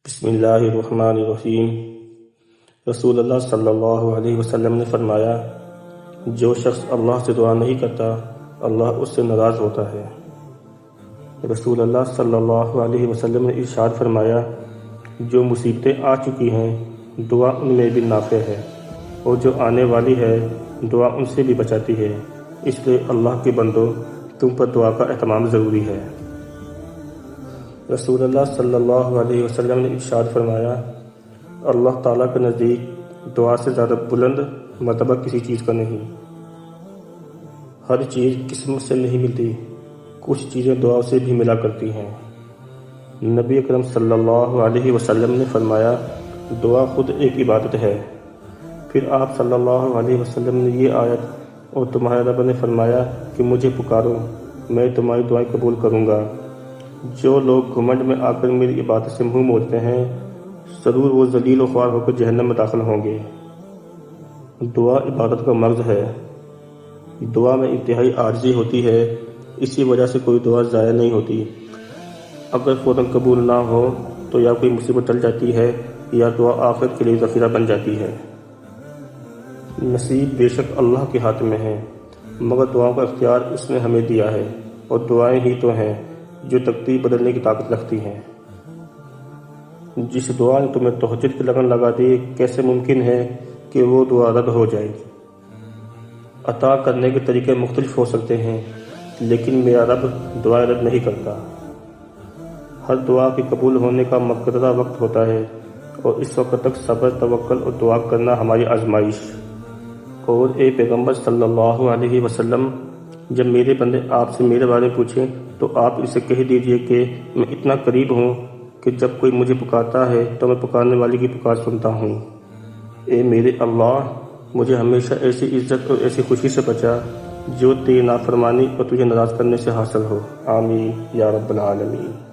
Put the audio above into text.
بسم اللہ الرحمن الرحیم۔ رسول اللہ صلی اللہ علیہ وسلم نے فرمایا، جو شخص اللہ سے دعا نہیں کرتا اللہ اس سے ناراض ہوتا ہے۔ رسول اللہ صلی اللہ علیہ وسلم نے ارشاد فرمایا، جو مصیبتیں آ چکی ہیں دعا ان میں بھی نافع ہے، اور جو آنے والی ہے دعا ان سے بھی بچاتی ہے۔ اس لیے اللہ کے بندو، تم پر دعا کا اہتمام ضروری ہے۔ رسول اللہ صلی اللہ علیہ وسلم نے ارشاد فرمایا، اللہ تعالیٰ کے نزدیک دعا سے زیادہ بلند مرتبہ کسی چیز کا نہیں۔ ہر چیز قسمت سے نہیں ملتی، کچھ چیزیں دعا سے بھی ملا کرتی ہیں۔ نبی اکرم صلی اللہ علیہ وسلم نے فرمایا، دعا خود ایک عبادت ہے۔ پھر آپ صلی اللہ علیہ وسلم نے یہ آیت اور تمہارے رب نے فرمایا کہ مجھے پکارو، میں تمہاری دعائیں قبول کروں گا۔ جو لوگ گھمنڈ میں آ کر میری عبادت سے منہ موڑتے ہیں، ضرور وہ ذلیل و خوار ہو کر جہنم میں داخل ہوں گے۔ دعا عبادت کا مرض ہے۔ دعا میں انتہائی عاجزی ہوتی ہے، اسی وجہ سے کوئی دعا ضائع نہیں ہوتی۔ اگر فوراً قبول نہ ہو تو یا کوئی مصیبت ٹل جاتی ہے یا دعا آخرت کے لیے ذخیرہ بن جاتی ہے۔ نصیب بے شک اللہ کے ہاتھ میں ہے، مگر دعاؤں کا اختیار اس نے ہمیں دیا ہے، اور دعائیں ہی تو ہیں جو تقدیر بدلنے کی طاقت رکھتی ہیں۔ جس دعا نے تمہیں تہجد کی لگن لگا دی، کیسے ممکن ہے کہ وہ دعا رد ہو جائے؟ عطا کرنے کے طریقے مختلف ہو سکتے ہیں، لیکن میرا رب دعائیں رد نہیں کرتا۔ ہر دعا کے قبول ہونے کا مقررہ وقت ہوتا ہے، اور اس وقت تک صبر، توکل اور دعا کرنا ہماری آزمائش۔ اور اے پیغمبر صلی اللہ علیہ وسلم، جب میرے بندے آپ سے میرے بارے میں پوچھیں تو آپ اسے کہہ دیجئے کہ میں اتنا قریب ہوں کہ جب کوئی مجھے پکارتا ہے تو میں پکارنے والے کی پکار سنتا ہوں۔ اے میرے اللہ، مجھے ہمیشہ ایسی عزت اور ایسی خوشی سے بچا جو تیری نافرمانی اور تجھے ناراض کرنے سے حاصل ہو۔ آمین یا رب العالمین۔